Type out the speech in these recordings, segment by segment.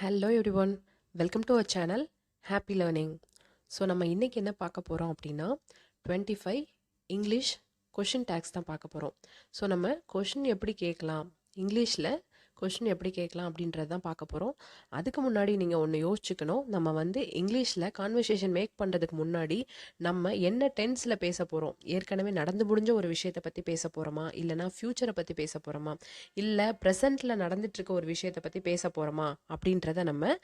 Hello everyone, welcome to our channel happy learning. So நம்ம இன்றைக்கி என்ன பார்க்க போகிறோம் அப்படின்னா 25 இங்கிலீஷ் கொஷின் டேக்ஸ் தான் பார்க்க போகிறோம். ஸோ நம்ம கொஷின் எப்படி கேட்கலாம், இங்கிலீஷில் கொஷின் எப்படி கேட்கலாம் அப்படின்றது தான் பார்க்க போகிறோம். அதுக்கு முன்னாடி நீங்கள் ஒன்று யோசிச்சுக்கணும். நம்ம இங்கிலீஷில் கான்வர்சேஷன் மேக் பண்ணுறதுக்கு முன்னாடி நம்ம என்ன டென்ஸில் பேச போகிறோம், ஏற்கனவே நடந்து முடிஞ்ச ஒரு விஷயத்தை பற்றி பேச போகிறோமா, இல்லைனா ஃப்யூச்சரை பற்றி பேச போகிறோமா, இல்லை ப்ரெசண்ட்டில் நடந்துட்டுருக்க ஒரு விஷயத்தை பற்றி பேச போகிறோமா அப்படின்றத நம்ம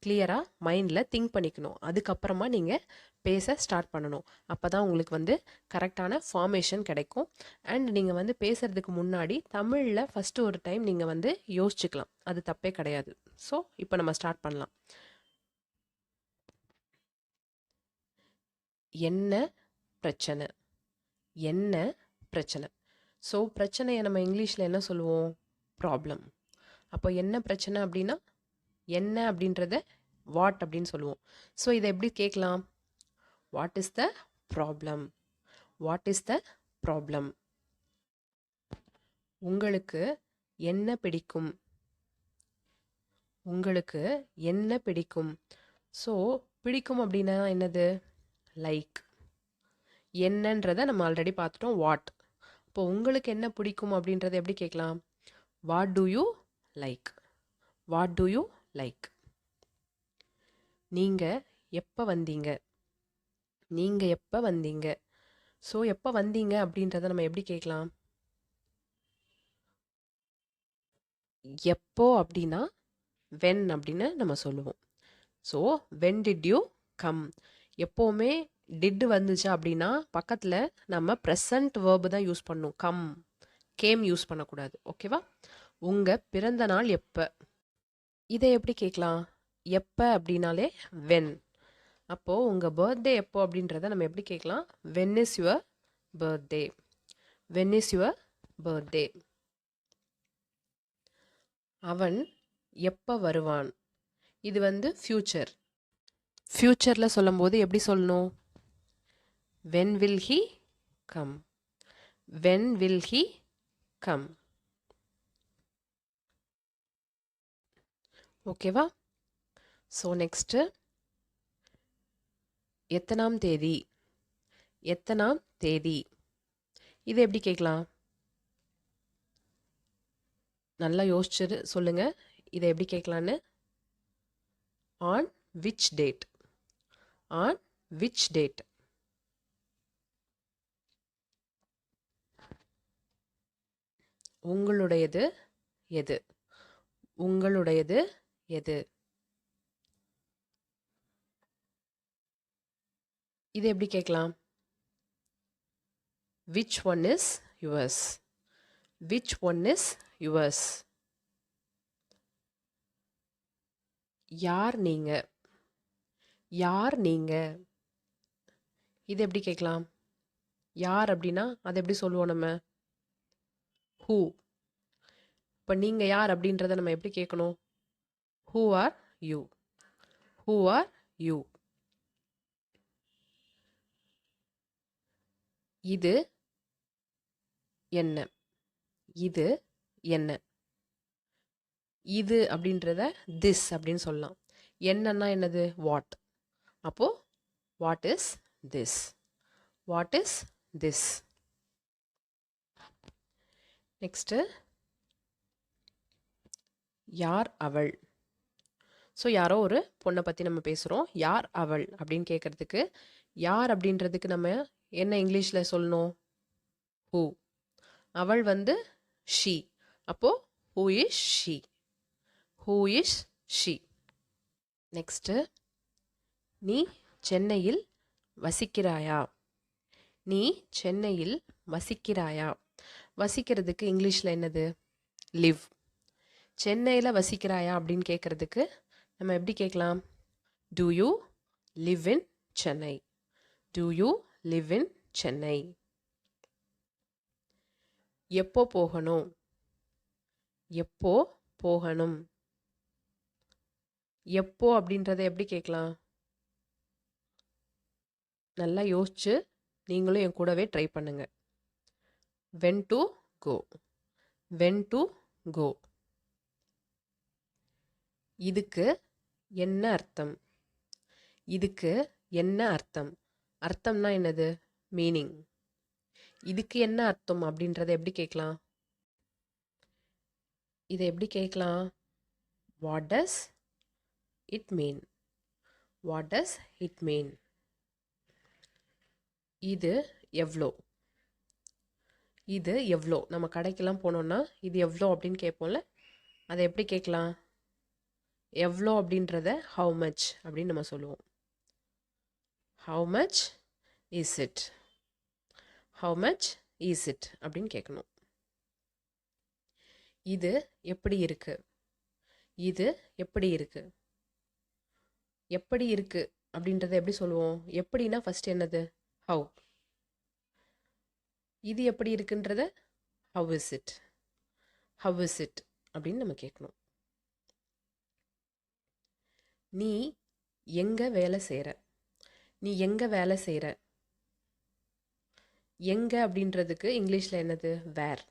கிளியராக மைண்டில் திங்க் பண்ணிக்கணும். அதுக்கப்புறமா நீங்கள் பேச ஸ்டார்ட் பண்ணணும். அப்போ தான் உங்களுக்கு கரெக்டான ஃபார்மேஷன் கிடைக்கும். அண்ட் நீங்கள் பேசுகிறதுக்கு முன்னாடி தமிழில் ஃபஸ்ட்டு ஒரு டைம் நீங்கள் யோசிச்சுக்கலாம். அது தப்பே கிடையாது. ஸோ இப்போ நம்ம ஸ்டார்ட் பண்ணலாம். என்ன பிரச்சனை, என்ன பிரச்சனை. ஸோ பிரச்சனையை நம்ம இங்கிலீஷில் என்ன சொல்லுவோம், ப்ராப்ளம். அப்போ என்ன பிரச்சனை அப்படின்னா என்ன அப்படின்றத வாட் அப்படின்னு சொல்லுவோம். ஸோ இதை எப்படி கேட்கலாம், what is the problem, what is the problem. உங்களுக்கு என்ன பிடிக்கும், உங்களுக்கு என்ன பிடிக்கும். ஸோ பிடிக்கும் அப்படின்னா என்னது, லைக். என்னன்றதை நம்ம ஆல்ரெடி பார்த்துட்டோம், வாட். இப்போ உங்களுக்கு என்ன பிடிக்கும் அப்படின்றத எப்படி கேட்கலாம், what to you like, what to you like. நீங்கள் எப்போ வந்தீங்க, நீங்கள் எப்போ வந்தீங்க. ஸோ எப்போ வந்தீங்க அப்படின்றத நம்ம எப்படி கேட்கலாம், எப்போ அப்படின்னா வென் அப்படின்னு நம்ம சொல்லுவோம். So when did you come. எப்போவுமே டிட் வந்துச்சு அப்படின்னா பக்கத்தில் நம்ம ப்ரெசன்ட் வேர்பு தான் யூஸ் பண்ணணும், கம் கேம் யூஸ் பண்ணக்கூடாது. ஓகேவா. உங்கள் பிறந்த நாள் எப்போ, இதை எப்படி கேட்கலாம், எப்போ அப்படின்னாலே வென். அப்போது உங்கள் பர்த்டே எப்போ அப்படின்றத நம்ம எப்படி கேட்கலாம், when is your birthday, when is your birthday. அவன் எப்போ வருவான், இது ஃப்யூச்சர். ஃப்யூச்சரில் சொல்லும்போது எப்படி சொல்லணும், when will he come, when will he come. ஓகேவா. ஸோ நெக்ஸ்ட்டு எத்தனாம் தேதி, எத்தனாம் தேதி. இது எப்படி கேட்கலாம், நல்லா யோசிச்சு சொல்லுங்க இதை எப்படி கேட்கலான்னு. On which date, on which date. உங்களுடையது எது, உங்களுடையது எது. இது எப்படி கேட்கலாம், which one is yours, which one is yours. யார் நீங்க, யார் நீங்க. இது எப்படி கேட்கலாம், யார் அப்படின்னா அதை எப்படி சொல்லுவோம் நம்ம, ஹூ. இப்போ நீங்கள் யார் அப்படின்றத நம்ம எப்படி கேட்கணும், who are you, who are you. இது என்ன, இது என்ன. இது அப்படின்றத திஸ் அப்படின்னு சொல்லலாம். என்னன்னா என்னது, வாட். அப்போ what is this, what is this. Next யார் அவள். ஸோ யாரோ ஒரு பொண்ணை பற்றி நம்ம பேசுகிறோம், யார் அவள் அப்படின்னு கேட்குறதுக்கு யார் அப்படின்றதுக்கு நம்ம என்ன இங்கிலீஷில் சொல்லணும், ஹூ. அவள் ஷீ. அப்போது who is she, who is she. Next நீ சென்னையில் வசிக்கிறாயா, நீ சென்னையில் வசிக்கிறாயா. வசிக்கிறதுக்கு இங்கிலீஷில் என்னது, லிவ். சென்னையில் வசிக்கிறாயா அப்படின்னு கேட்குறதுக்கு நம்ம எப்படி கேட்கலாம், to you live in Chennai, to you live in Chennai. எப்போ போகணும், எப்போ போகணும். எப்போ அப்படின்றத எப்படி கேட்கலாம், நல்லா யோசிச்சு நீங்களும் என் கூடவே ட்ரை பண்ணுங்க. when to go, when to go. இதுக்கு என்ன அர்த்தம்? இதுக்கு என்ன அர்த்தம்? அர்த்தம்னா என்னது? மீனிங். இதுக்கு என்ன அர்த்தம் அப்படின்றத எப்படி கேட்கலாம்? இதை எப்படி கேட்கலாம்? What does it mean? What does it mean? இது எவ்வளோ? இது எவ்வளோ? நம்ம கடைக்கெல்லாம் போனோம்னா இது எவ்வளோ அப்படின்னு கேட்போம்ல, அதை எப்படி கேட்கலாம்? எவ்வளோ அப்படின்றத ஹவு மச் அப்படின்னு நம்ம சொல்லுவோம். How much is it? How much is it அப்படின்னு கேட்கணும். இது எப்படி இருக்கு? இது எப்படி இருக்கு? எப்படி இருக்கு அப்படின்றத எப்படி சொல்லுவோம்? எப்படின்னா ஃபர்ஸ்ட் என்னது? ஹவு. இது எப்படி இருக்குன்றத how is it? How is it அப்படின்னு நம்ம கேட்கணும். நீ எங்க வேலை செய்கிற? நீ எங்க வேலை செய்கிற? எங்க அப்படின்றதுக்கு இங்கிலீஷில் என்னது? வேர்.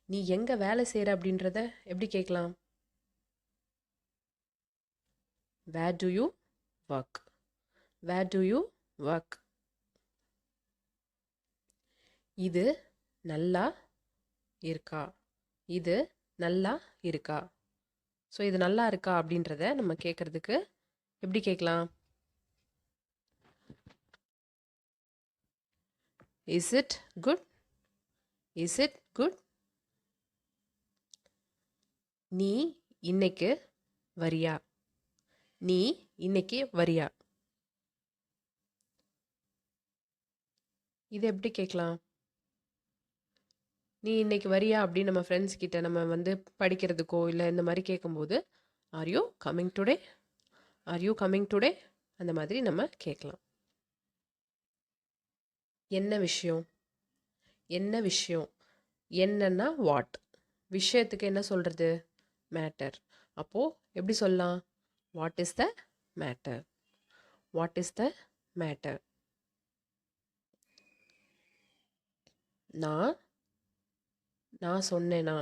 நீ எங்க வேலை செய்கிற அப்படின்றத எப்படி கேட்கலாம்? Where do you work? Where do you work? இது நல்லா இருக்கா? இது நல்லா இருக்கா? ஸோ இது நல்லா இருக்கா அப்படின்றத நம்ம கேட்குறதுக்கு எப்படி கேட்கலாம்? Is it good? Is it good? நீ இன்னைக்கு வரியா? நீ இன்னைக்கு வரியா? இது எப்படி கேட்கலாம்? நீ இன்னைக்கு வரியா அப்படின்னு நம்ம ஃப்ரெண்ட்ஸ் கிட்ட நம்ம வந்து படிக்கிறதுக்கோ இல்லை இந்த மாதிரி கேட்கும்போது, are you coming today? Are you coming today? அந்த மாதிரி நம்ம கேட்கலாம். என்ன விஷயம்? என்ன விஷயம்? என்னன்னா வாட். விஷயத்துக்கு என்ன சொல்றது? மேட்டர். அப்போ எப்படி சொல்லலாம்? What is the matter? What is the matter? நான் நான் சொன்னேனா?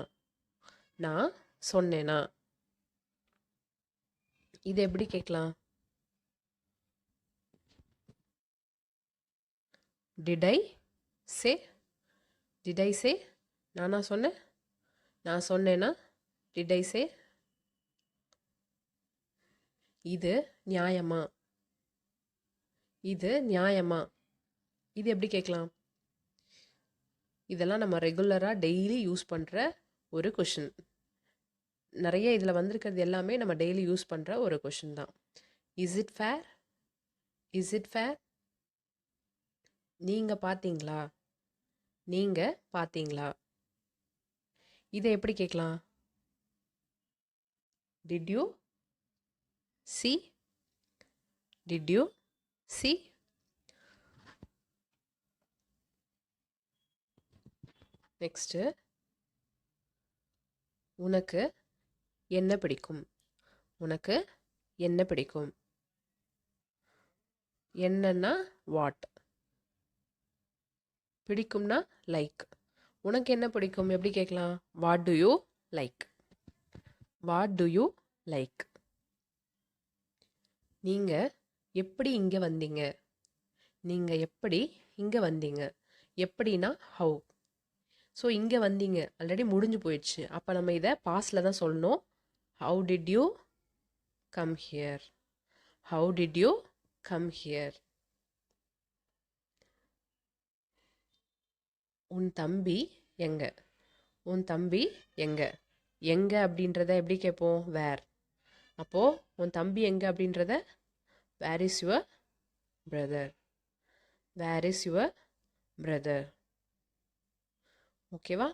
நான் சொன்னேனா? இது எப்படி கேட்கலாம்? Did I say? Did I say? நானா சொன்னேன்? நான் சொன்னேனா? Did I say? இது நியாயமா? இது நியாயமா? இது எப்படி கேட்கலாம்? இதெல்லாம் நம்ம ரெகுலராக டெய்லி யூஸ் பண்ணுற ஒரு கொஷின். நிறைய இதில் வந்திருக்கிறது எல்லாமே நம்ம டெய்லி யூஸ் பண்ணுற ஒரு கொஷின் தான். Is it fair? Is it fair? நீங்கள் பார்த்தீங்களா? நீங்கள் பார்த்தீங்களா? இதை எப்படி கேட்கலாம்? Did you see? Did you see? Next, உனக்கு என்ன பிடிக்கும்? உனக்கு என்ன பிடிக்கும்? என்னன்னா வாட். பிடிக்கும்னா லைக். உனக்கு என்ன பிடிக்கும் எப்படி கேட்கலாம்? What to you like? What to you like? நீங்கள் எப்படி இங்கே வந்தீங்க? நீங்கள் எப்படி இங்கே வந்தீங்க? எப்படின்னா ஹவு. ஸோ இங்கே வந்தீங்க ஆல்ரெடி முடிஞ்சு போயிடுச்சு. அப்போ நம்ம இதை பாஸ்டில் தான் சொல்லணும். How did you come here? How did you come here? உன் தம்பி எங்க? உன் தம்பி எங்க? எங்க அப்படின்றத எப்படி கேட்போம்? வேர். அப்போது உன் தம்பி எங்க அப்படின்றத where is your brother? Where is your brother? ஓகேவா?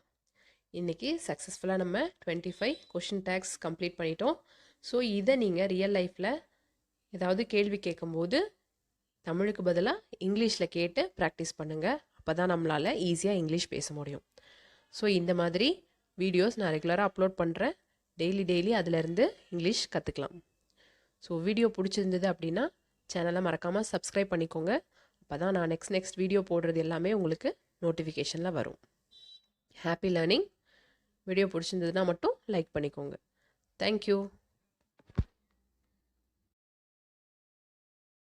இன்றைக்கி சக்ஸஸ்ஃபுல்லாக நம்ம 25 கொஷின் டேக்ஸ் கம்ப்ளீட் பண்ணிட்டோம். ஸோ இதை நீங்கள் ரியல் லைஃப்பில் ஏதாவது கேள்வி கேட்கும்போது தமிழுக்கு பதிலாக இங்கிலீஷில் கேட்டு ப்ராக்டிஸ் பண்ணுங்கள். அப்போ தான் நம்மளால் ஈஸியாக இங்கிலீஷ் பேச முடியும். ஸோ இந்த மாதிரி வீடியோஸ் நான் ரெகுலராக அப்லோட் பண்ணுறேன். டெய்லி அதிலேருந்து இங்கிலீஷ் கற்றுக்கலாம். ஸோ வீடியோ பிடிச்சிருந்தது அப்படின்னா சேனலை மறக்காமல் சப்ஸ்கிரைப் பண்ணிக்கோங்க. அப்போ தான் நான் நெக்ஸ்ட் வீடியோ போடுறது எல்லாமே உங்களுக்கு நோட்டிஃபிகேஷனில் வரும். Happy learning. வீடியோ பிடிச்சிருந்ததுன்னா மட்டும் லைக் பண்ணிக்கோங்க. தேங்க்யூ.